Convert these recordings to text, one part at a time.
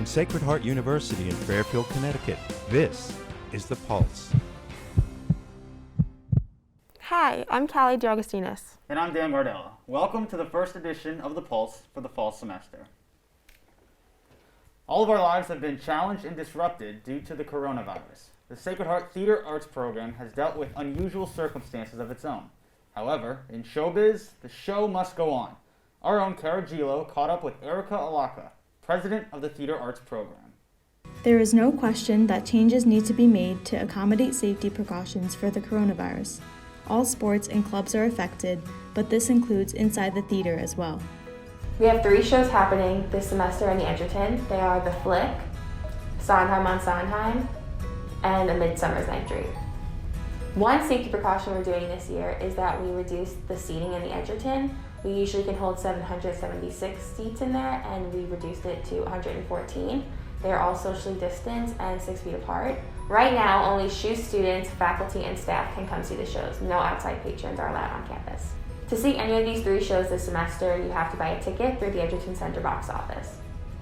Sacred Heart University in Fairfield, Connecticut, this is The Pulse. Hi, I'm Callie DeAugustinis. And I'm Dan Gardella. Welcome to the first edition of The Pulse for the fall semester. All of our lives have been challenged and disrupted due to the coronavirus. The Sacred Heart Theater Arts program has dealt with unusual circumstances of its own. However, in showbiz, the show must go on. Our own Cara Gilo caught up with Erica Alaka, president of the Theater Arts program. There is no question that changes need to be made to accommodate safety precautions for the coronavirus. All sports and clubs are affected, but this includes inside the theater as well. We have 3 shows happening this semester in the Edgerton. They are The Flick, Sondheim on Sondheim, and A Midsummer's Night Dream. One safety precaution we're doing this year is that we reduced the seating in the Edgerton. We usually can hold 776 seats in there, and we reduced it to 114. They are all socially distanced and 6 feet apart. Right now, only SHU students, faculty, and staff can come see the shows. No outside patrons are allowed on campus. To see any of these 3 shows this semester, you have to buy a ticket through the Edgerton Center box office.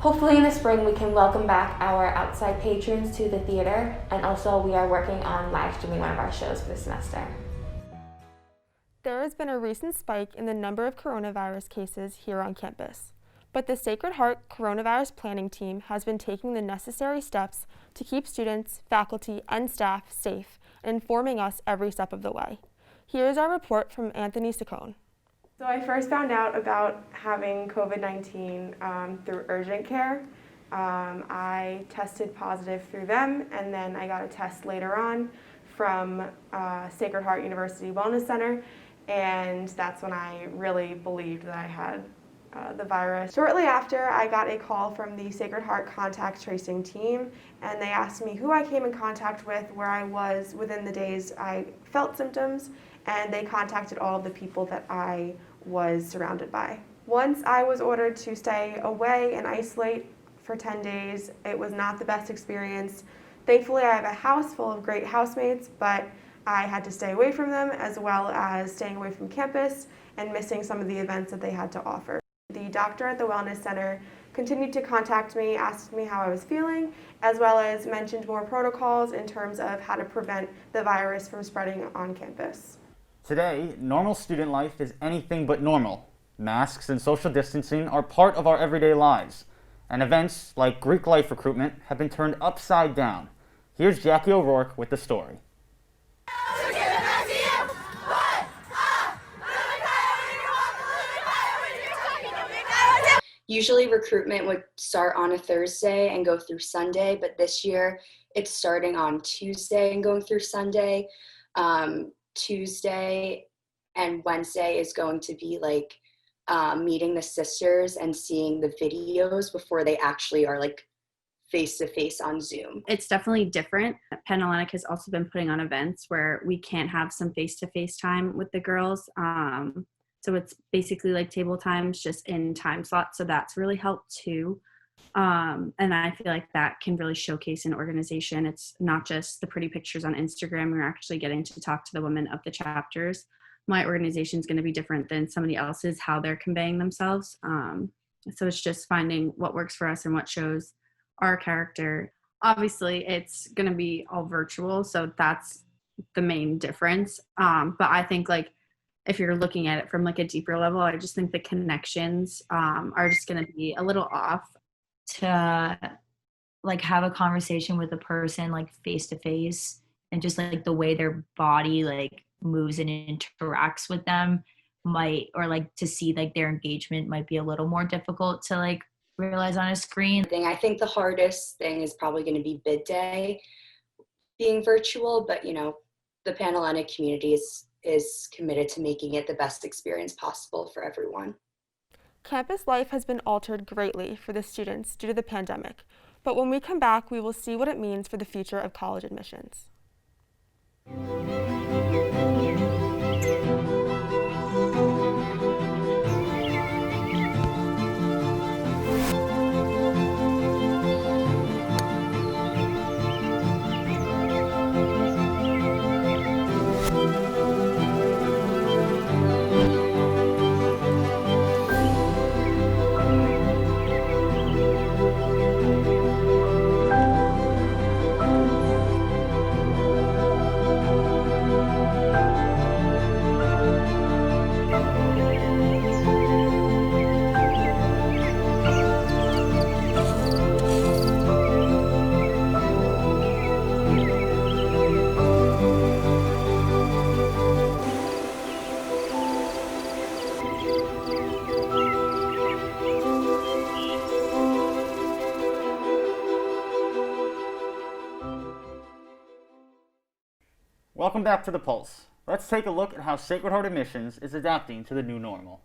Hopefully in the spring, we can welcome back our outside patrons to the theater, and also we are working on live streaming one of our shows for the semester. There has been a recent spike in the number of coronavirus cases here on campus, but the Sacred Heart Coronavirus Planning Team has been taking the necessary steps to keep students, faculty, and staff safe and informing us every step of the way. Here's our report from Anthony Saccone. So I first found out about having COVID-19 through urgent care. I tested positive through them, and then I got a test later on from Sacred Heart University Wellness Center, and that's when I really believed that I had the virus. Shortly after, I got a call from the Sacred Heart contact tracing team, and they asked me who I came in contact with, where I was within the days I felt symptoms, and they contacted all of the people that I was surrounded by. Once I was ordered to stay away and isolate for 10 days, it was not the best experience. Thankfully, I have a house full of great housemates, but I had to stay away from them, as well as staying away from campus and missing some of the events that they had to offer. The doctor at the Wellness Center continued to contact me, asked me how I was feeling, as well as mentioned more protocols in terms of how to prevent the virus from spreading on campus. Today, normal student life is anything but normal. Masks and social distancing are part of our everyday lives, and events like Greek life recruitment have been turned upside down. Here's Jackie O'Rourke with the story. Usually recruitment would start on a Thursday and go through Sunday, but this year it's starting on Tuesday and going through Sunday. Tuesday and Wednesday is going to be like meeting the sisters and seeing the videos before they actually are like face-to-face on Zoom. It's definitely different. Penn Atlantic has also been putting on events where we can't have some face-to-face time with the girls. So it's basically like table times just in time slots. So that's really helped too. And I feel like that can really showcase an organization. It's not just the pretty pictures on Instagram. We're actually getting to talk to the women of the chapters. My organization is going to be different than somebody else's, how they're conveying themselves. So it's just finding what works for us and what shows our character. Obviously, it's going to be all virtual, so that's the main difference. But I think like if you're looking at it from like a deeper level, I just think the connections are just going to be a little off. To like have a conversation with a person like face to face, and just like the way their body like moves and interacts with them might, or like to see like their engagement might be a little more difficult to like realize on a screen. I think the hardest thing is probably going to be bid day being virtual, but you know, the Penn Atlantic community is committed to making it the best experience possible for everyone. Campus life has been altered greatly for the students due to the pandemic, but when we come back, we will see what it means for the future of college admissions. Welcome back to The Pulse. Let's take a look at how Sacred Heart Admissions is adapting to the new normal.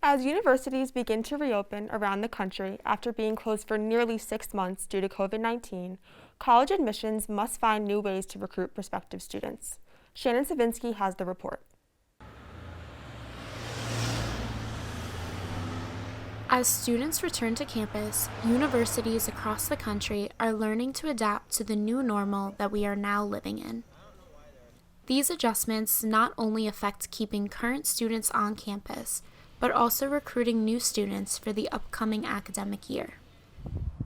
As universities begin to reopen around the country after being closed for nearly 6 months due to COVID-19, college admissions must find new ways to recruit prospective students. Shannon Savinsky has the report. As students return to campus, universities across the country are learning to adapt to the new normal that we are now living in. These adjustments not only affect keeping current students on campus, but also recruiting new students for the upcoming academic year.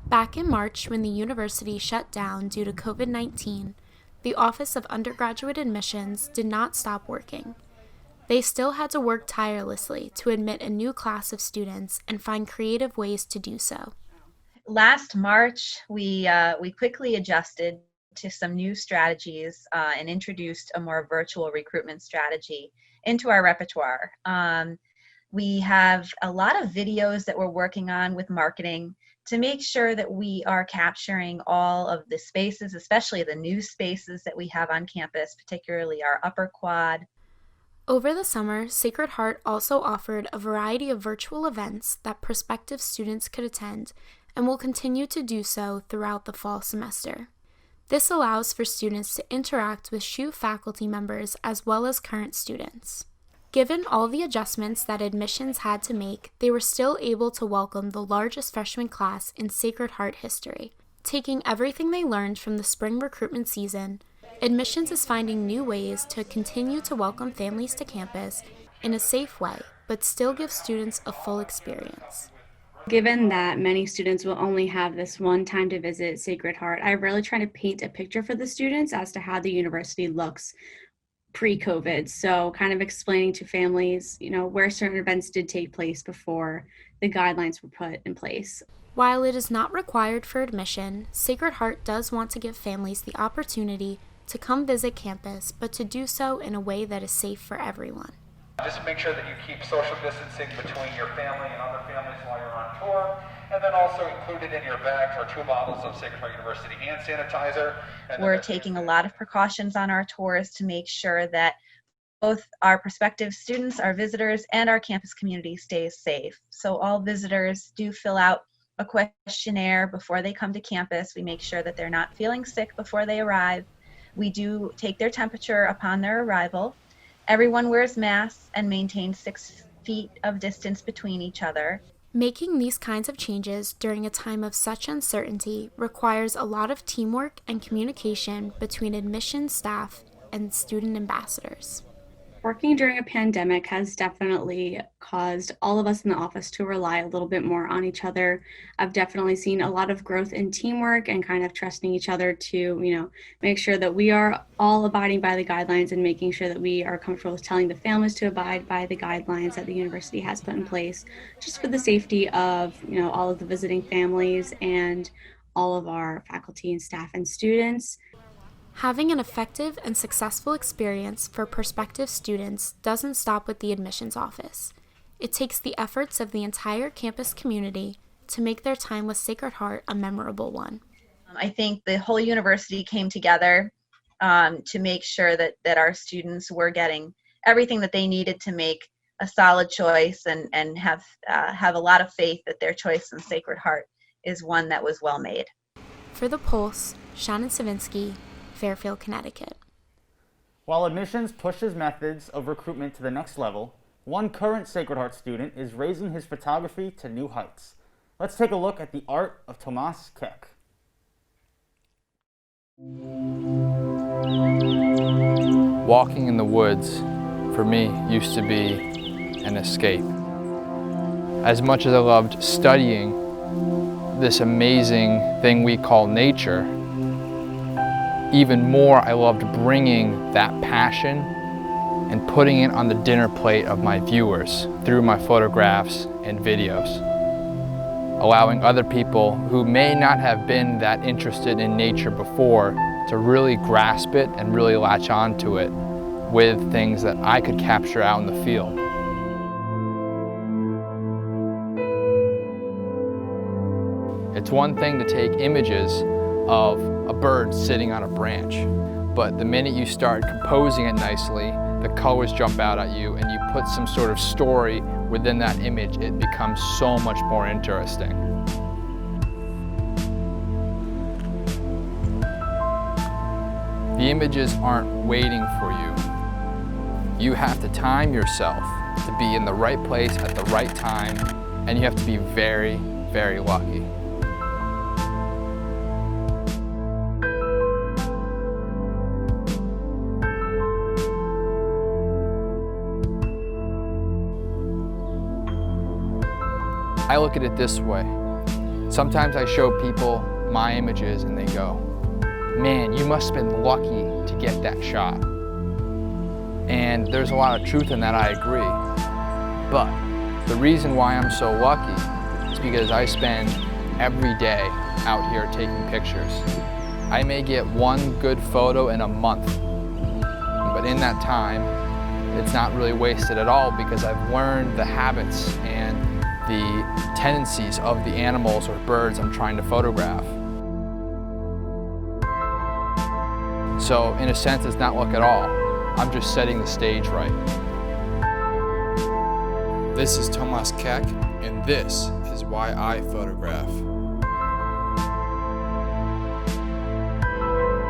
Back in March, when the university shut down due to COVID-19, the Office of Undergraduate Admissions did not stop working. They still had to work tirelessly to admit a new class of students and find creative ways to do so. Last March, we quickly adjusted to some new strategies and introduced a more virtual recruitment strategy into our repertoire. We have a lot of videos that we're working on with marketing to make sure that we are capturing all of the spaces, especially the new spaces that we have on campus, particularly our upper quad. Over the summer, Sacred Heart also offered a variety of virtual events that prospective students could attend and will continue to do so throughout the fall semester. This allows for students to interact with SHU faculty members as well as current students. Given all the adjustments that admissions had to make, they were still able to welcome the largest freshman class in Sacred Heart history. Taking everything they learned from the spring recruitment season, admissions is finding new ways to continue to welcome families to campus in a safe way, but still give students a full experience. Given that many students will only have this one time to visit Sacred Heart, I really try to paint a picture for the students as to how the university looks pre-COVID. So kind of explaining to families, where certain events did take place before the guidelines were put in place. While it is not required for admission, Sacred Heart does want to give families the opportunity to come visit campus, but to do so in a way that is safe for everyone. Just make sure that you keep social distancing between your family and other families while you're on tour. And then also included in your bags are 2 bottles of Sacred Heart University hand sanitizer. We're taking a lot of precautions on our tours to make sure that both our prospective students, our visitors, and our campus community stays safe. So all visitors do fill out a questionnaire before they come to campus. We make sure that they're not feeling sick before they arrive. We do take their temperature upon their arrival. Everyone wears masks and maintains 6 feet of distance between each other. Making these kinds of changes during a time of such uncertainty requires a lot of teamwork and communication between admissions staff and student ambassadors. Working during a pandemic has definitely caused all of us in the office to rely a little bit more on each other. I've definitely seen a lot of growth in teamwork and kind of trusting each other to, make sure that we are all abiding by the guidelines and making sure that we are comfortable with telling the families to abide by the guidelines that the university has put in place, just for the safety of, all of the visiting families and all of our faculty and staff and students. Having an effective and successful experience for prospective students doesn't stop with the admissions office. It takes the efforts of the entire campus community to make their time with Sacred Heart a memorable one. I think the whole university came together to make sure that our students were getting everything that they needed to make a solid choice and have a lot of faith that their choice in Sacred Heart is one that was well made. For The Pulse, Shannon Savinsky, Fairfield, Connecticut. While admissions pushes methods of recruitment to the next level, one current Sacred Heart student is raising his photography to new heights. Let's take a look at the art of Tomas Keck. Walking in the woods, for me, used to be an escape. As much as I loved studying this amazing thing we call nature, even more I loved bringing that passion and putting it on the dinner plate of my viewers through my photographs and videos, allowing other people who may not have been that interested in nature before to really grasp it and really latch on to it with things that I could capture out in the field. It's one thing to take images of a bird sitting on a branch, but the minute you start composing it nicely, the colors jump out at you and you put some sort of story within that image, it becomes so much more interesting. The images aren't waiting for you. You have to time yourself to be in the right place at the right time, and you have to be very, very lucky. I look at it this way. Sometimes I show people my images and they go, man, you must have been lucky to get that shot. And there's a lot of truth in that, I agree. But the reason why I'm so lucky is because I spend every day out here taking pictures. I may get one good photo in a month, but in that time, it's not really wasted at all because I've learned the habits and the tendencies of the animals or birds I'm trying to photograph. So in a sense, it's not luck at all. I'm just setting the stage right. This is Tomas Keck, and this is why I photograph.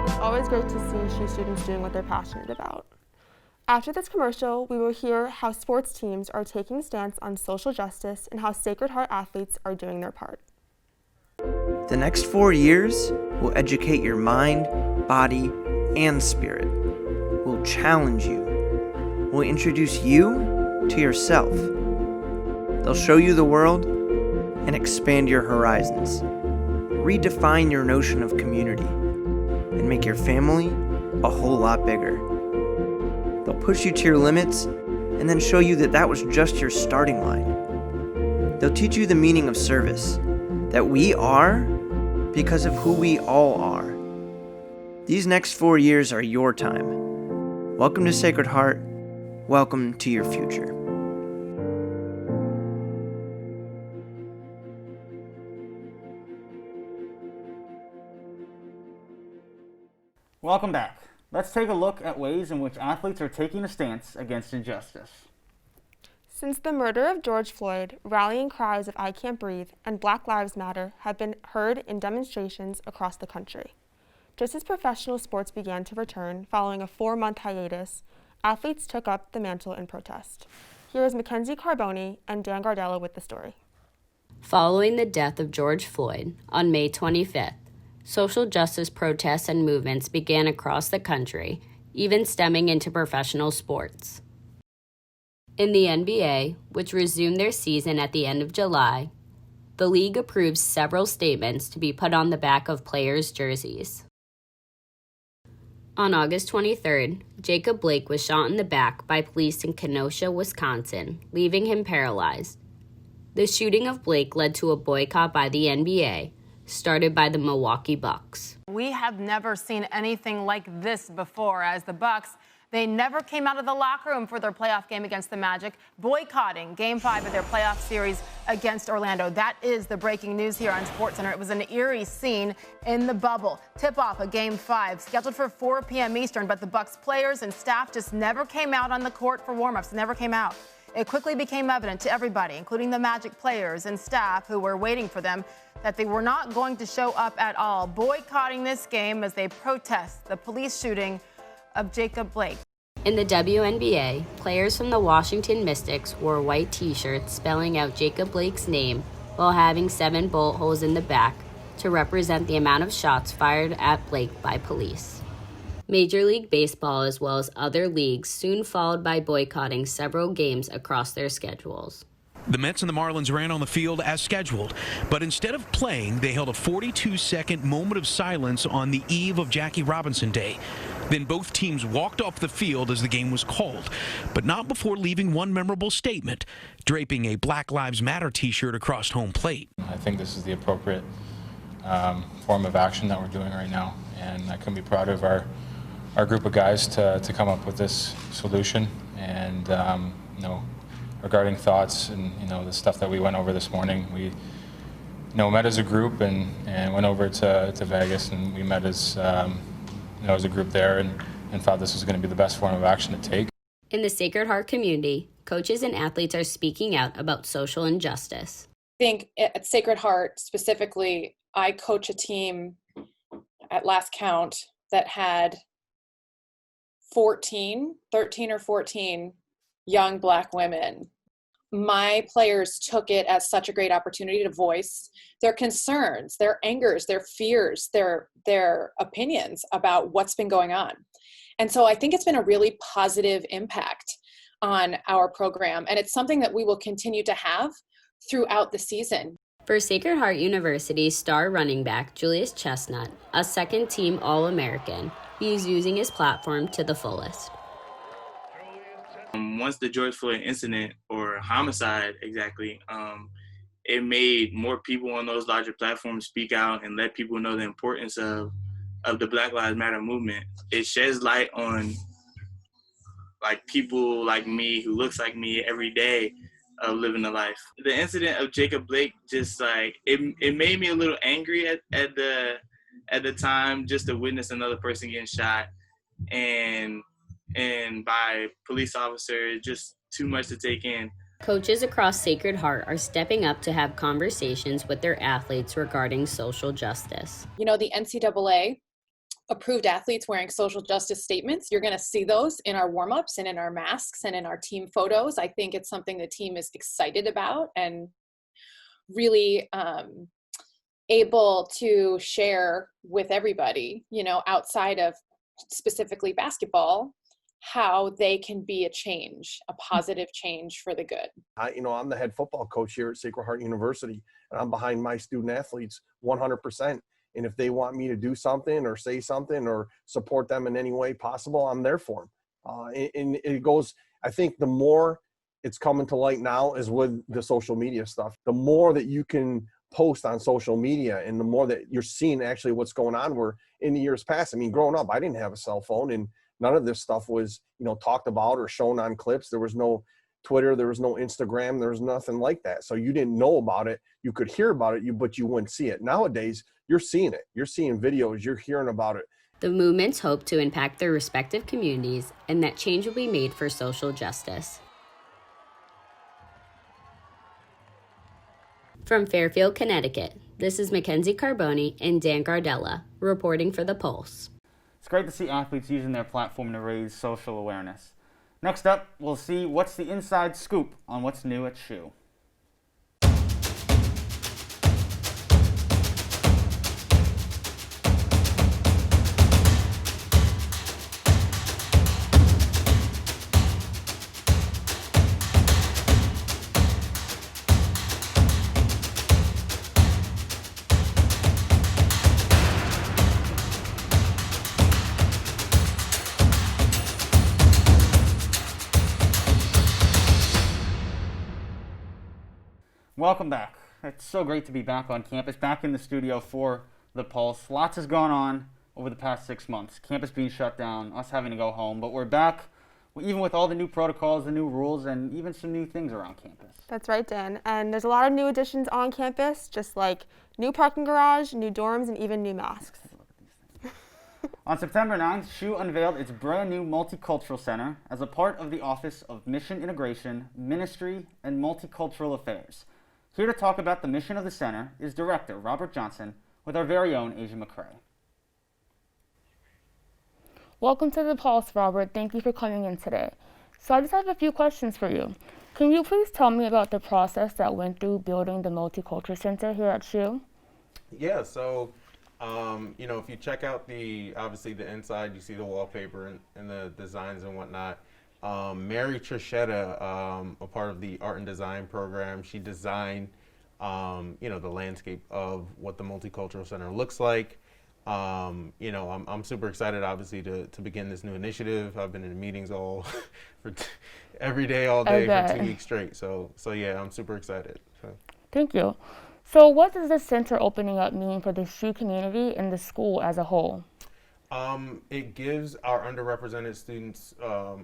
It's always great to see SHU students doing what they're passionate about. After this commercial, we will hear how sports teams are taking a stance on social justice and how Sacred Heart athletes are doing their part. The next 4 years will educate your mind, body, and spirit. Will challenge you. Will introduce you to yourself. They'll show you the world and expand your horizons. Redefine your notion of community and make your family a whole lot bigger. They'll push you to your limits and then show you that that was just your starting line. They'll teach you the meaning of service, that we are because of who we all are. These next 4 years are your time. Welcome to Sacred Heart. Welcome to your future. Welcome back. Let's take a look at ways in which athletes are taking a stance against injustice. Since the murder of George Floyd, rallying cries of I Can't Breathe and Black Lives Matter have been heard in demonstrations across the country. Just as professional sports began to return following a 4-month hiatus, athletes took up the mantle in protest. Here is Mackenzie Carboni and Dan Gardella with the story. Following the death of George Floyd on May 25th, social justice protests and movements began across the country, even stemming into professional sports. In the NBA, which resumed their season at the end of July, the league approved several statements to be put on the back of players' jerseys. On August 23rd, Jacob Blake was shot in the back by police in Kenosha, Wisconsin, leaving him paralyzed. The shooting of Blake led to a boycott by the NBA, started by the Milwaukee Bucks. We have never seen anything like this before, as the Bucks, they never came out of the locker room for their playoff game against the Magic, boycotting Game 5 of their playoff series against Orlando. That is the breaking news here on SportsCenter. It was an eerie scene in the bubble. Tip-off of Game 5, scheduled for 4 p.m. Eastern, but the Bucks players and staff just never came out on the court for warm-ups, never came out. It quickly became evident to everybody, including the Magic players and staff who were waiting for them, that they were not going to show up at all, boycotting this game as they protest the police shooting of Jacob Blake. In the WNBA, players from the Washington Mystics wore white t-shirts spelling out Jacob Blake's name while having 7 bullet holes in the back to represent the amount of shots fired at Blake by police. Major League Baseball, as well as other leagues, soon followed by boycotting several games across their schedules. The Mets and the Marlins ran on the field as scheduled, but instead of playing, they held a 42-second moment of silence on the eve of Jackie Robinson Day. Then both teams walked off the field as the game was called, but not before leaving one memorable statement, draping a Black Lives Matter t-shirt across home plate. I think this is the appropriate form of action that we're doing right now, and I couldn't be prouder of our group of guys to come up with this solution. And regarding thoughts and the stuff that we went over this morning, we met as a group and went over to Vegas, and we met as as a group there and thought this was going to be the best form of action to take. In the Sacred Heart community, coaches and athletes are speaking out about social injustice. I think at Sacred Heart specifically, I coach a team at last count that had 13 or 14 young Black women. My players took it as such a great opportunity to voice their concerns, their angers, their fears, their opinions about what's been going on. And so I think it's been a really positive impact on our program, and it's something that we will continue to have throughout the season. For Sacred Heart University's star running back, Julius Chestnut, a second-team All-American, he is using his platform to the fullest. Once the George Floyd incident, or homicide exactly, it made more people on those larger platforms speak out and let people know the importance of the Black Lives Matter movement. It sheds light on like people like me, who looks like me every day, of living a life. The incident of Jacob Blake just like it made me a little angry at the time, just to witness another person getting shot and by police officers, just too much to take in. Coaches across Sacred Heart are stepping up to have conversations with their athletes regarding social justice. You know, the NCAA approved athletes wearing social justice statements. You're going to see those in our warm-ups and in our masks and in our team photos. I think it's something the team is excited about and really able to share with everybody, you know, outside of specifically basketball, how they can be a change, a positive change for the good. I'm the head football coach here at Sacred Heart University, and I'm behind my student athletes 100%. And if they want me to do something or say something or support them in any way possible, I'm there for them. And it goes, I think the more it's coming to light now is with the social media stuff. The more that you can post on social media and the more that you're seeing actually what's going on, where in the years past, I mean, growing up, I didn't have a cell phone and none of this stuff was, talked about or shown on clips. There was no Twitter, there was no Instagram, there was nothing like that. So you didn't know about it. You could hear about it, but you wouldn't see it. Nowadays, you're seeing it. You're seeing videos, you're hearing about it. The movements hope to impact their respective communities and that change will be made for social justice. From Fairfield, Connecticut, this is Mackenzie Carboni and Dan Gardella, reporting for The Pulse. It's great to see athletes using their platform to raise social awareness. Next up, we'll see what's the inside scoop on what's new at SHU. Welcome back. It's so great to be back on campus, back in the studio for The Pulse. Lots has gone on over the past 6 months. Campus being shut down, us having to go home, but we're back, even with all the new protocols, the new rules, and even some new things around campus. That's right, Dan. And there's a lot of new additions on campus, just like new parking garage, new dorms, and even new masks. On September 9th, SHU unveiled its brand new Multicultural Center as a part of the Office of Mission Integration, Ministry, and Multicultural Affairs. Here to talk about the mission of the center is Director Robert Johnson with our very own Asia McCrae. Welcome to The Pulse, Robert. Thank you for coming in today. So I just have a few questions for you. Can you please tell me about the process that went through building the Multicultural Center here at SHU? Yeah, so if you check out obviously the inside, you see the wallpaper and the designs and whatnot. Mary Trichetta, a part of the art and design program, she designed, the landscape of what the Multicultural Center looks like. I'm super excited, obviously, to begin this new initiative. I've been in meetings every day, all day for 2 weeks straight. So yeah, I'm super excited. So. Thank you. So what does the center opening up mean for the SHU community and the school as a whole? It gives our underrepresented students, a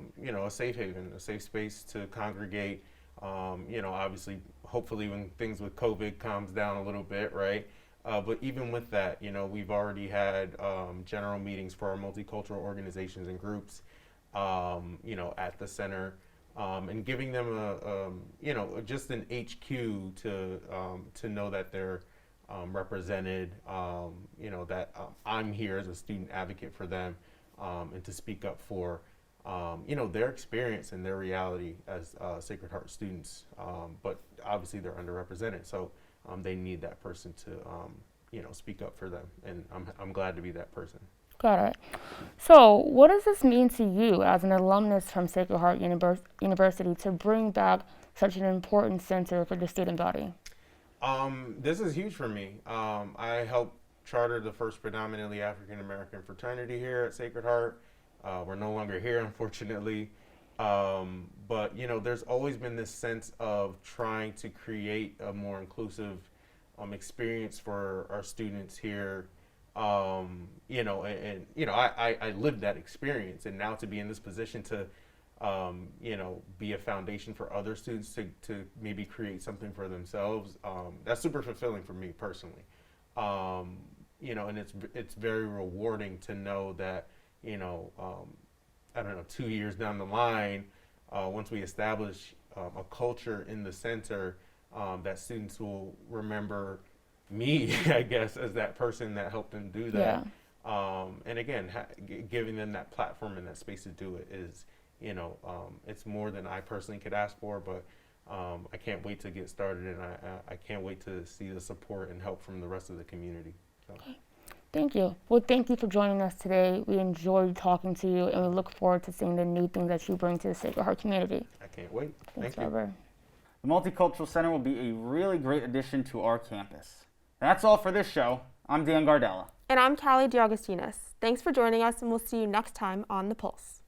safe haven, a safe space to congregate. Obviously, hopefully when things with COVID calms down a little bit, right? But even with that, we've already had general meetings for our multicultural organizations and groups, at the center, and giving them just an HQ to know that they're represented, that I'm here as a student advocate for them, and to speak up for, their experience and their reality as Sacred Heart students. But obviously they're underrepresented, so they need that person to, speak up for them, and I'm glad to be that person. Got it. So, what does this mean to you as an alumnus from Sacred Heart University to bring back such an important center for the student body? This is huge for me. I helped charter the first predominantly African American fraternity here at Sacred Heart. We're no longer here, unfortunately. But there's always been this sense of trying to create a more inclusive experience for our students here. I lived that experience, and now to be in this position to be a foundation for other students to maybe create something for themselves, that's super fulfilling for me personally. And it's very rewarding to know that, I don't know, 2 years down the line, once we establish a culture in the center, that students will remember me, I guess, as that person that helped them do that. Yeah. And again, giving them that platform and that space to do it is, it's more than I personally could ask for, but I can't wait to get started, and I can't wait to see the support and help from the rest of the community. So. Okay. Thank you. Well, thank you for joining us today. We enjoyed talking to you, and we look forward to seeing the new things that you bring to the Sacred Heart community. I can't wait. Thanks, Thank Robert. The Multicultural Center will be a really great addition to our campus. That's all for this show. I'm Dan Gardella. And I'm Callie DeAugustinas. Thanks for joining us, and we'll see you next time on The Pulse.